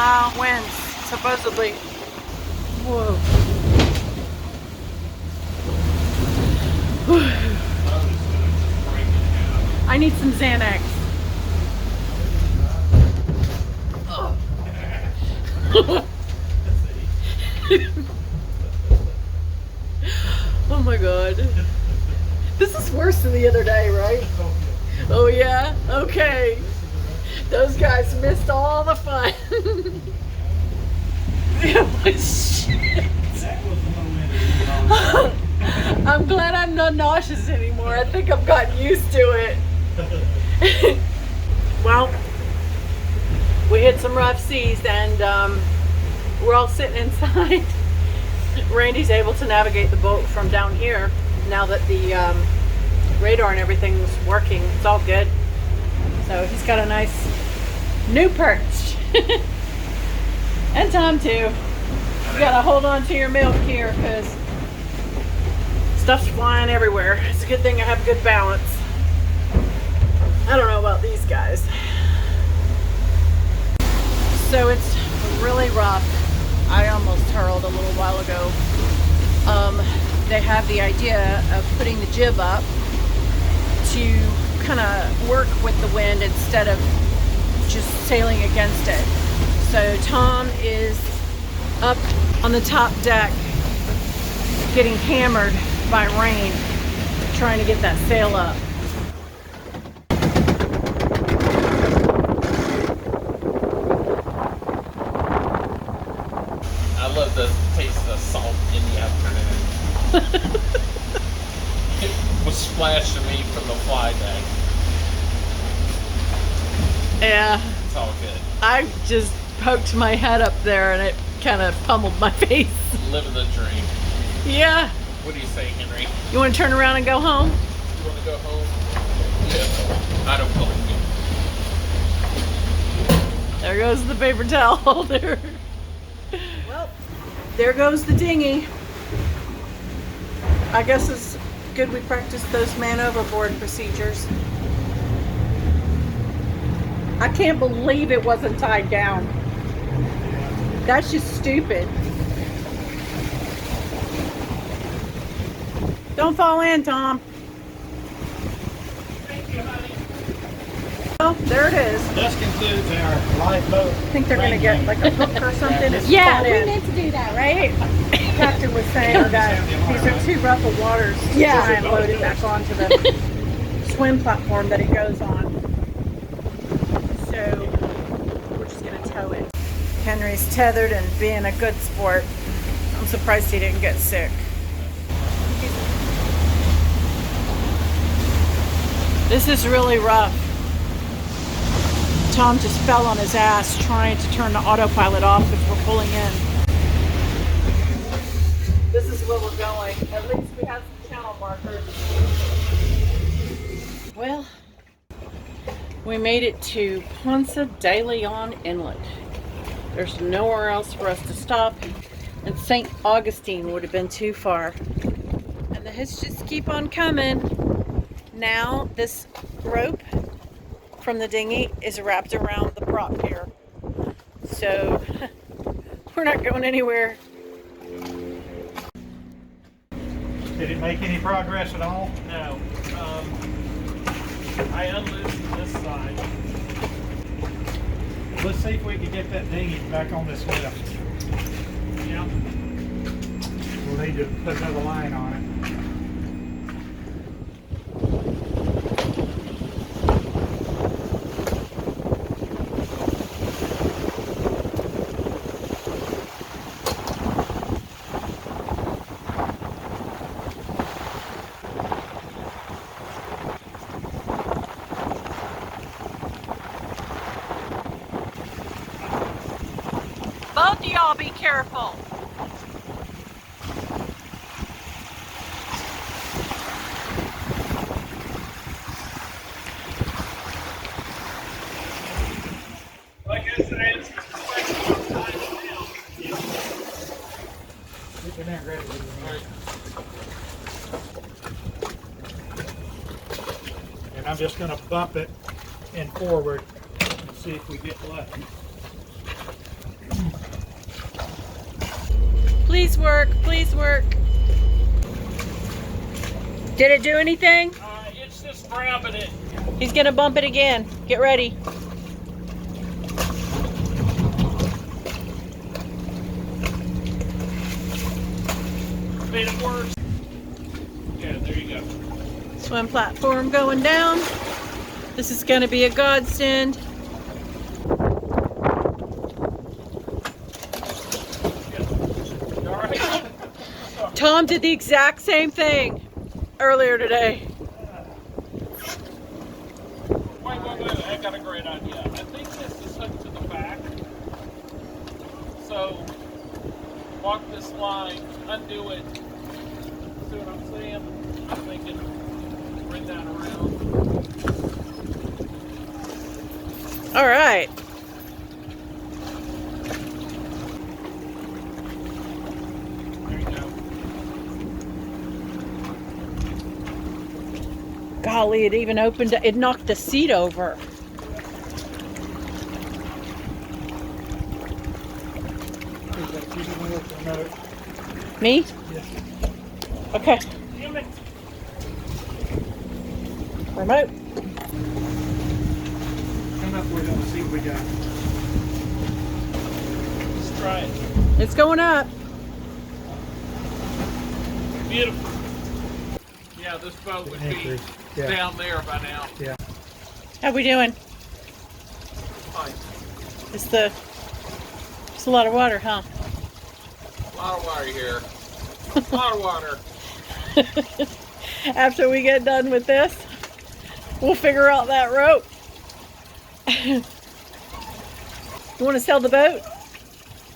mile winds, supposedly. Whoa. I need some Xanax. Oh my god. This is worse than the other day, right? Oh yeah? Okay. Those guys missed all the fun. Shit. I'm glad I'm not nauseous anymore. I think I've gotten used to it. Well, we hit some rough seas and we're all sitting inside. Randy's able to navigate the boat from down here now that the radar and everything's working. It's all good. So he's got a nice new perch. And Tom too. You gotta hold on to your milk here because stuff's flying everywhere. It's a good thing I have good balance. I don't know about these guys. So it's really rough. I almost hurled a little while ago. They have the idea of putting the jib up to kind of work with the wind instead of just sailing against it. So Tom is up on the top deck getting hammered by rain trying to get that sail up. I love the taste of the salt in the afternoon. It was splashed to me from the fly deck. Yeah. It's all good. I just poked my head up there and it kind of pummeled my face. Living the dream. Yeah. What do you say, Henry? You want to turn around and go home? You want to go home? Yeah. I don't believe you. There goes the paper towel holder. Well, there goes the dinghy. I guess it's good we practiced those man overboard procedures. I can't believe it wasn't tied down. That's just stupid. Don't fall in, Tom. Thank you, honey. Oh, there it is. This concludes our lifeboat. I think they're going to get like a hook or something. and Yeah, spot we in. meant to do that, right? Captain was saying that these are too rough of waters to try and load it back onto the swim platform that it goes on. So we're just going to tow it. Henry's tethered and being a good sport. I'm surprised he didn't get sick. This is really rough. Tom just fell on his ass trying to turn the autopilot off as we're pulling in. This is where we're going. At least we have some channel markers. Well, we made it to Ponce de Leon Inlet. There's nowhere else for us to stop, and St. Augustine would have been too far. And the hits just keep on coming. Now this rope from the dinghy is wrapped around the prop here. So we're not going anywhere. Did it make any progress at all? No. I unloosened this side. Let's see if we can get that dinghy back on this lift. Yeah. We'll need to put another line on it. Both of y'all be careful. I guess it is. Keep it in ready. And I'm just going to bump it and forward and see if we get lucky. Please work, please work. Did it do anything? It's just grabbing it. He's gonna bump it again. Get ready. Made it worse. Yeah, there you go. Swim platform going down. This is gonna be a godsend. All right. Tom did the exact same thing earlier today. Wait, I got a great idea. I think this is hooked to the back. So, walk this line, undo it. See what I'm saying? I'm thinking, bring that around. All right. There you go. Golly, it even opened, it knocked the seat over. Me? Yes. Okay. Damn it. Remote. Come up with it and see what we got. Let's try it. It's going up. Beautiful. Yeah, this boat would be down there by now. Yeah. How we doing? Fine. It's a lot of water, huh? A lot of water here. A lot of water. After we get done with this, we'll figure out that rope. You want to sell the boat?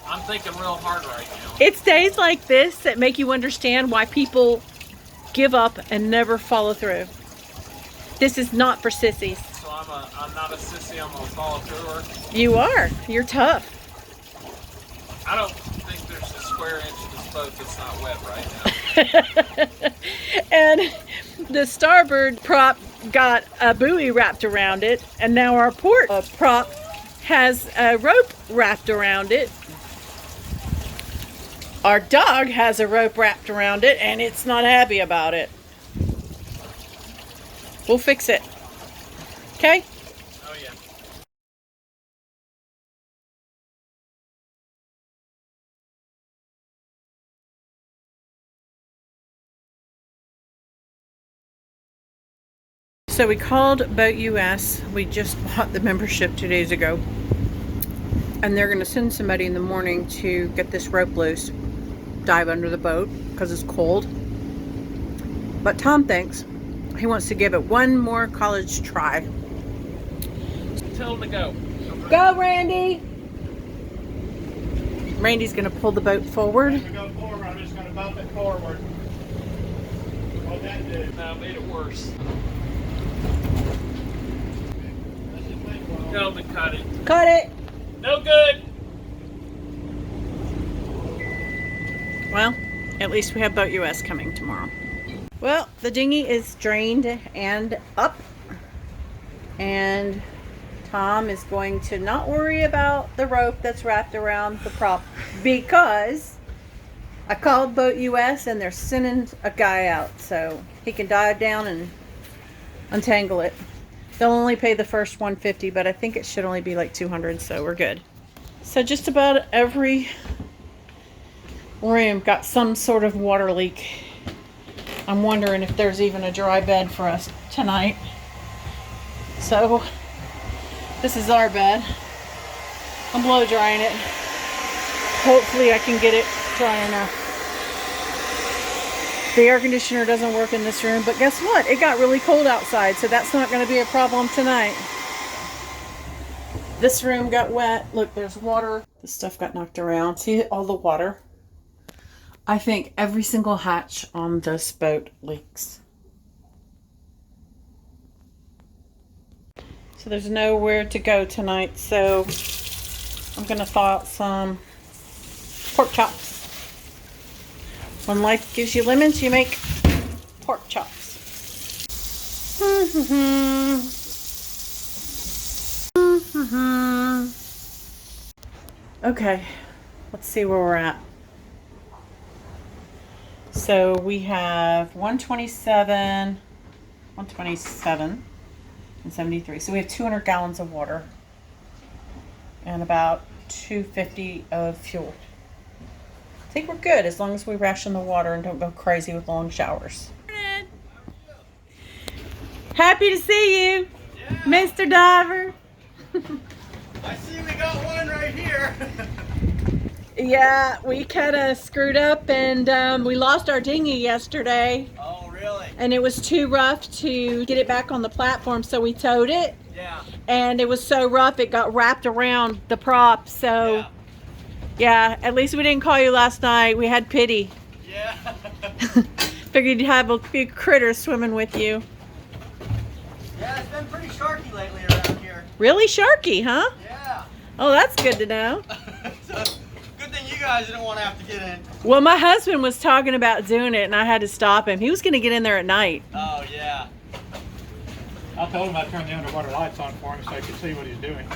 I'm thinking real hard right now. It's days like this that make you understand why people give up and never follow through. This is not for sissies. So I'm not a sissy, I'm a follow through. You are. You're tough. I don't think there's a square inch of this boat that's not wet right now. And the starboard prop got a buoy wrapped around it, and now our port prop has a rope wrapped around it. Our dog has a rope wrapped around it, and it's not happy about it. We'll fix it. Okay? Oh yeah. So we called Boat US. We just bought the membership 2 days ago. And they're going to send somebody in the morning to get this rope loose, dive under the boat because it's cold. But Tom thinks he wants to give it one more college try. Tell him to go. Go, Randy! Randy's going to pull the boat forward. As we go forward, I'm just going to bump it forward. What'd that do? No, it made it worse. Let's just wait for a Tell him to cut it. Cut it! No good. Well, at least we have Boat US coming tomorrow. Well, the dinghy is drained and up. And Tom is going to not worry about the rope that's wrapped around the prop because I called Boat US and they're sending a guy out so he can dive down and untangle it. They'll only pay the first $150, but I think it should only be like $200, so we're good. So just about every room got some sort of water leak. I'm wondering if there's even a dry bed for us tonight. So this is our bed. I'm blow drying it. Hopefully I can get it dry enough. The air conditioner doesn't work in this room, but guess what? It got really cold outside, so that's not going to be a problem tonight. This room got wet. Look, there's water. This stuff got knocked around. See all the water? I think every single hatch on this boat leaks. So there's nowhere to go tonight, so I'm going to thaw out some pork chops. When life gives you lemons, you make pork chops. Okay, let's see where we're at. So we have 127 and 73. So we have 200 gallons of water and about 250 of fuel. I think we're good as long as we ration the water and don't go crazy with long showers. Happy to see you, Yeah. Mr. Diver. I see we got one right here. Yeah, we kind of screwed up and we lost our dinghy yesterday. Oh, really? And it was too rough to get it back on the platform, so we towed it. Yeah. And it was so rough it got wrapped around the prop. So yeah, at least we didn't call you last night. We had pity. Yeah. Figured you'd have a few critters swimming with you. Yeah, it's been pretty sharky lately around here. Really sharky, huh? Yeah. Oh, that's good to know. So, good thing you guys didn't want to have to get in. Well, my husband was talking about doing it and I had to stop him. He was going to get in there at night. Oh, yeah. I told him I'd turn the underwater lights on for him so he could see what he's doing.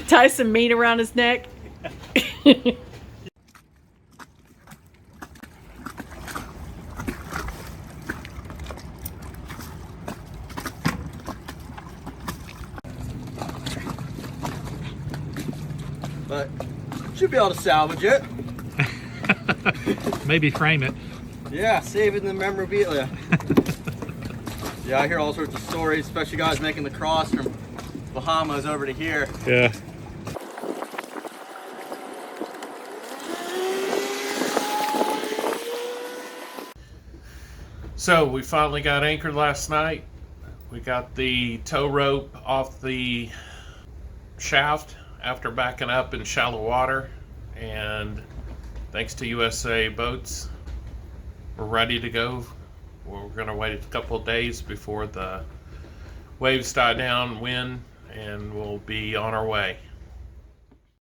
Tie some meat around his neck. But should be able to salvage it. Maybe frame it. Yeah, save it in the memorabilia. Yeah, I hear all sorts of stories, especially guys making the cross from Bahamas over to here. Yeah. So we finally got anchored last night. We got the tow rope off the shaft after backing up in shallow water, and thanks to USA Boats, we're ready to go. We're going to wait a couple of days before the waves die down, wind, and we'll be on our way.